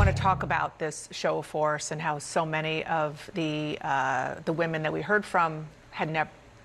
want to talk about this show of force and how so many of the women that we heard from had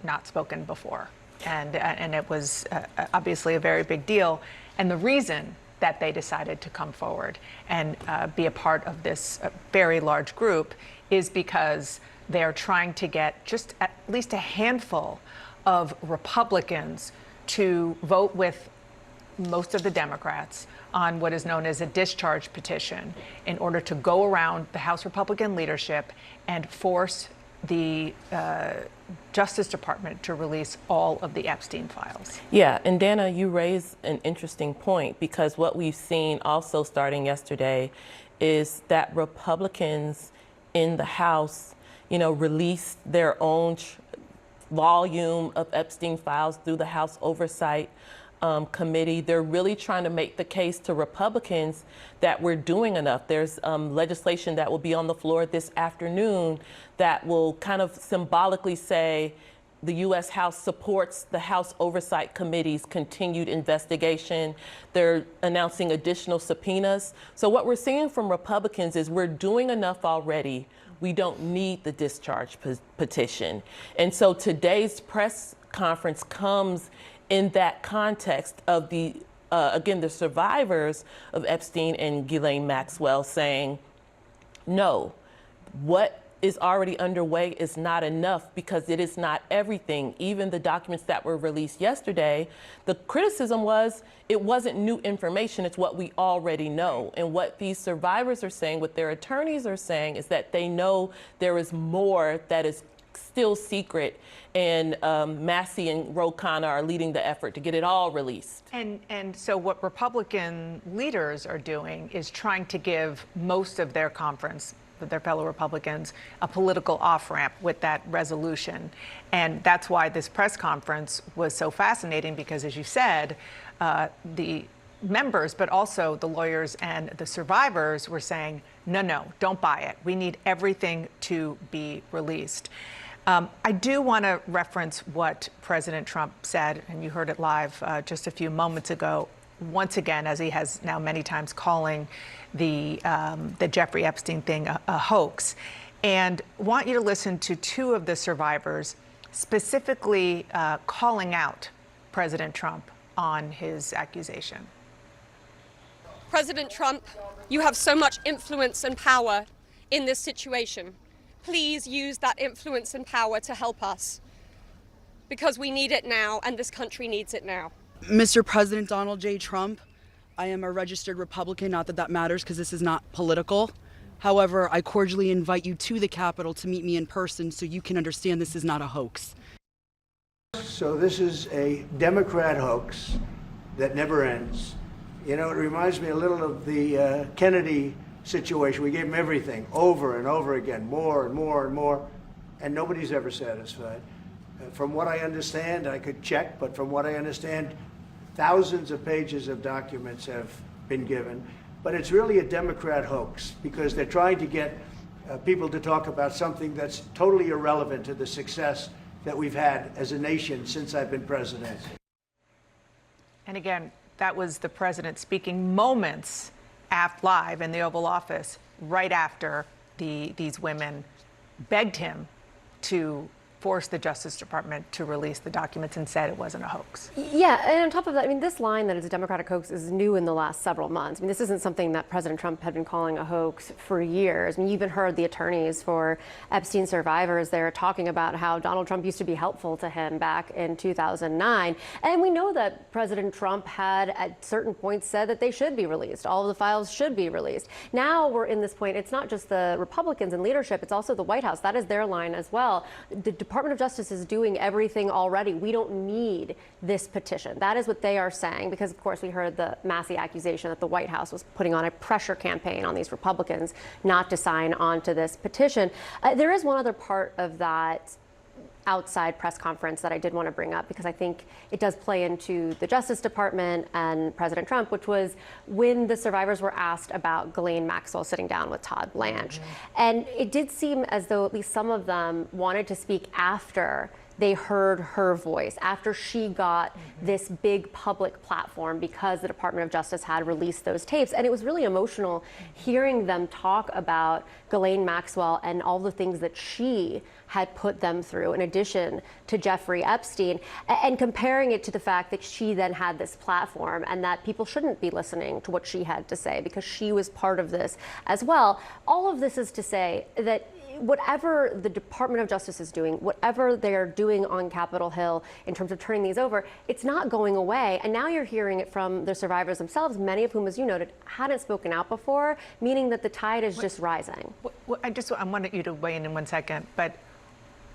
not spoken before. And it was obviously a very big deal. And the reason that they decided to come forward and be a part of this very large group is because they're trying to get just at least a handful of Republicans to vote with most of the Democrats on what is known as a discharge petition in order to go around the House Republican leadership and force the Justice Department to release all of the Epstein files. Yeah, and Dana, you raise an interesting point, because what we've seen also starting yesterday is that Republicans in the House, released their own volume of Epstein files through the House Oversight Committee. They're really trying to make the case to Republicans that we're doing enough. There's legislation that will be on the floor this afternoon that will kind of symbolically say the U.S. House supports the House Oversight Committee's continued investigation. They're announcing additional subpoenas. So what we're seeing from Republicans is we're doing enough already. We don't need the discharge petition. And so today's press conference comes in that context of again, the survivors of Epstein and Ghislaine Maxwell saying, no, what is already underway is not enough, because it is not everything. Even the documents that were released yesterday, the criticism was it wasn't new information, it's what we already know. And what these survivors are saying, what their attorneys are saying, is that they know there is more that is still secret, and Massie and Ro Khanna are leading the effort to get it all released. And so what Republican leaders are doing is trying to give most of their conference, their fellow Republicans, a political off-ramp with that resolution. And that's why this press conference was so fascinating, because, as you said, the members, but also the lawyers and the survivors, were saying, no, don't buy it. We need everything to be released. I do want to reference what President Trump said, and you heard it live just a few moments ago, once again, as he has now many times, calling the Jeffrey Epstein thing a hoax. And want you to listen to two of the survivors specifically calling out President Trump on his accusation. President Trump, you have so much influence and power in this situation. Please use that influence and power to help us, because we need it now, and this country needs it now. Mr. President Donald J. Trump, I am a registered Republican, not that that matters because this is not political. However, I cordially invite you to the Capitol to meet me in person so you can understand this is not a hoax. So this is a Democrat hoax that never ends. It reminds me a little of the Kennedy situation. We gave him everything over and over again, more and more and more, and nobody's ever satisfied. From what I understand, I could check, but from what I understand, thousands of pages of documents have been given. But it's really a Democrat hoax, because they're trying to get people to talk about something that's totally irrelevant to the success that we've had as a nation since I've been president. And again, that was the president speaking moments live in the Oval Office, right after these women begged him to force the Justice Department to release the documents and said it wasn't a hoax. Yeah, and on top of that, this line that it's a Democratic hoax is new in the last several months. This isn't something that President Trump had been calling a hoax for years. You even heard the attorneys for Epstein survivors there talking about how Donald Trump used to be helpful to him back in 2009. And we know that President Trump had at certain points said that they should be released. All of the files should be released. Now we're in this point, it's not just the Republicans in leadership, it's also the White House. That is their line as well. The Department of Justice is doing everything already. We don't need this petition. That is what they are saying, because, of course, we heard the Massie accusation that the White House was putting on a pressure campaign on these Republicans not to sign on to this petition. There is one other part of that outside press conference that I did want to bring up, because I think it does play into the Justice Department and President Trump, which was when the survivors were asked about Ghislaine Maxwell sitting down with Todd Blanche. And it did seem as though at least some of them wanted to speak after they heard her voice, after she got this big public platform because the Department of Justice had released those tapes. And it was really emotional hearing them talk about Ghislaine Maxwell and all the things that she had put them through, in addition to Jeffrey Epstein, and comparing it to the fact that she then had this platform and that people shouldn't be listening to what she had to say because she was part of this as well. All of this is to say that whatever the Department of Justice is doing, whatever they're doing on Capitol Hill in terms of turning these over, it's not going away. And now you're hearing it from the survivors themselves, many of whom, as you noted, hadn't spoken out before, meaning that the tide is just rising. I wanted you to weigh in 1 second, but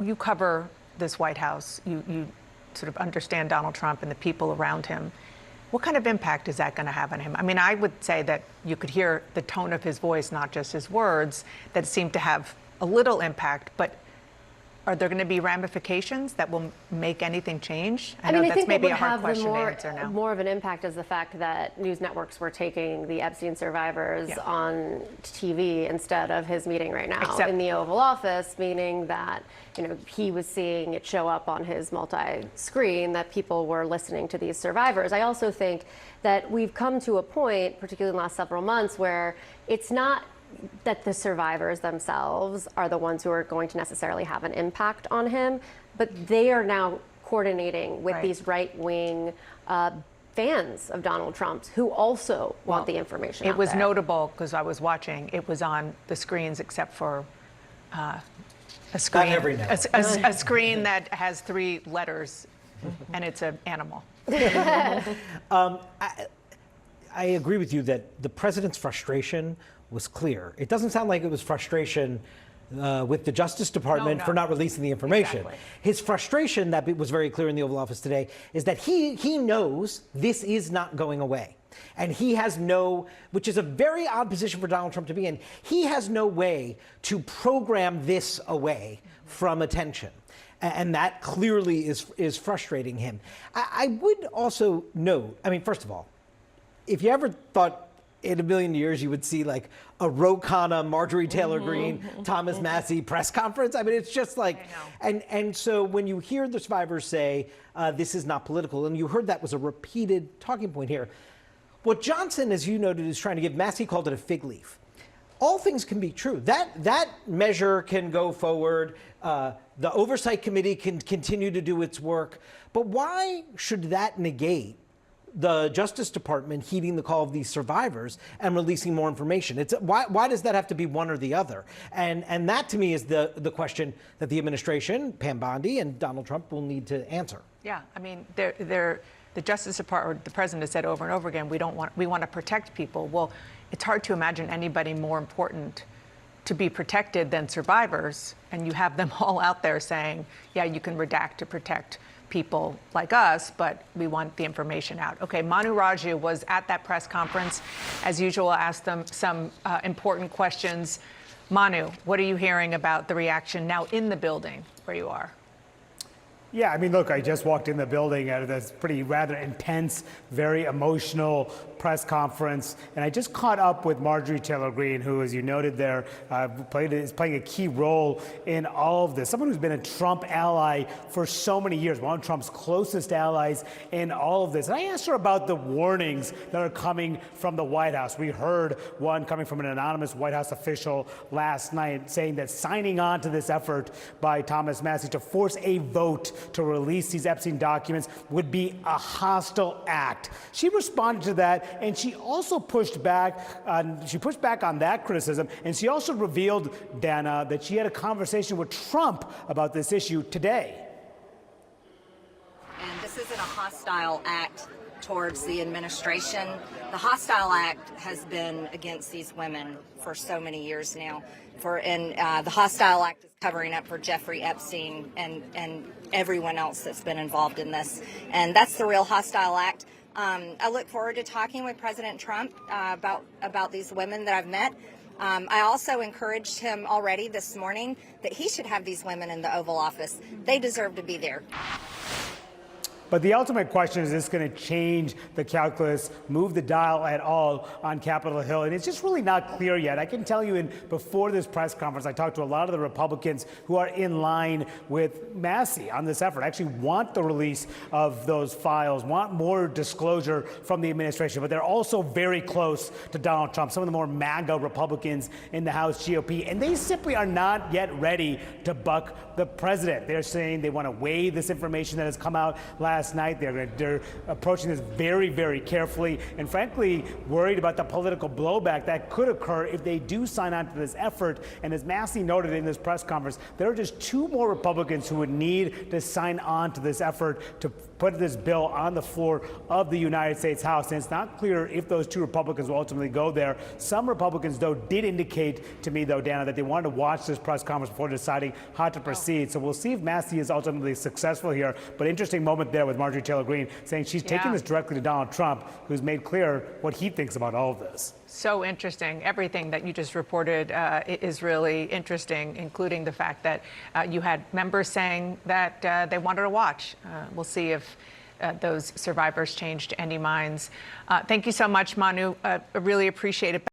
you cover this White House. You sort of understand Donald Trump and the people around him. What kind of impact is that going to have on him? I mean, I would say that you could hear the tone of his voice, not just his words, that seemed to have a little impact, but are there going to be ramifications that will make anything change? I know mean, I that's think maybe what a hard would have question to answer now. more of an impact is the fact that news networks were taking the Epstein survivors on TV instead of his meeting right now in the Oval Office, meaning that he was seeing it show up on his multi-screen that people were listening to these survivors. I also think that we've come to a point, particularly in the last several months, where it's not that the survivors themselves are the ones who are going to necessarily have an impact on him, but they are now coordinating with these right-wing fans of Donald Trump's who also want the information It was there. notable because I was watching. It was on the screens except for a screen, Not every network. a screen that has 3 letters, and it's an animal. I agree with you that the president's frustration was clear. It doesn't sound like it was frustration with the Justice Department for not releasing the information. Exactly. His frustration, that was very clear in the Oval Office today, is that he knows this is not going away. And he has which is a very odd position for Donald Trump to be in, he has no way to program this away from attention. And that clearly is frustrating him. I would also note, I mean, first of all, if you ever thought in a million years you would see like a Ro Khanna, Marjorie Taylor Greene, Thomas Massie press conference, I mean, it's just like, and so when you hear the survivors say this is not political, and you heard that was a repeated talking point here, what Johnson, as you noted, is trying to give, Massie called it a fig leaf. All things can be true. That measure can go forward. The Oversight Committee can continue to do its work. But why should that negate the Justice Department heeding the call of these survivors and releasing more information? Why does that have to be one or the other? And that, to me, is the question that the administration, Pam Bondi and Donald Trump, will need to answer. Yeah, I mean, the Justice Department, or the president has said over and over again, we want to protect people. Well, it's hard to imagine anybody more important to be protected than survivors, and you have them all out there saying, yeah, you can redact to protect people like us, but we want the information out. Okay, Manu Raju was at that press conference. As usual, asked them some important questions. Manu, what are you hearing about the reaction now in the building where you are? Yeah, I mean, look, I just walked in the building at this rather intense, very emotional press conference, and I just caught up with Marjorie Taylor Greene, who, as you noted there, is playing a key role in all of this. Someone who's been a Trump ally for so many years, one of Trump's closest allies in all of this. And I asked her about the warnings that are coming from the White House. We heard one coming from an anonymous White House official last night saying that signing on to this effort by Thomas Massie to force a vote to release these Epstein documents would be a hostile act. She responded to that, and she also pushed back on that criticism, and she also revealed, Dana, that she had a conversation with Trump about this issue today. And this isn't a hostile act towards the administration. The hostile act has been against these women for so many years now. The hostile act is covering up for Jeffrey Epstein and everyone else that's been involved in this. And that's the real hostile act. I look forward to talking with President Trump about these women that I've met. I also encouraged him already this morning that he should have these women in the Oval Office. They deserve to be there. But the ultimate question is this going to change the calculus, move the dial at all on Capitol Hill? And it's just really not clear yet. I can tell you before this press conference, I talked to a lot of the Republicans who are in line with Massey on this effort, actually want the release of those files, want more disclosure from the administration, but they're also very close to Donald Trump, some of the more MAGA Republicans in the House GOP, and they simply are not yet ready to buck the president. They're saying they want to weigh this information that has come out last night. They're approaching this very, very carefully, and frankly, worried about the political blowback that could occur if they do sign on to this effort. And as Massey noted in this press conference, there are just 2 more Republicans who would need to sign on to this effort to put this bill on the floor of the United States House. And it's not clear if those 2 Republicans will ultimately go there. Some Republicans, though, did indicate to me, though, Dana, that they wanted to watch this press conference before deciding how to proceed. So we'll see if Massey is ultimately successful here. But interesting moment there with Marjorie Taylor Greene saying she's taking this directly to Donald Trump, who's made clear what he thinks about all of this. So interesting. Everything that you just reported is really interesting, including the fact that you had members saying that they wanted to watch. We'll see if those survivors changed any minds. Thank you so much, Manu. I really appreciate it.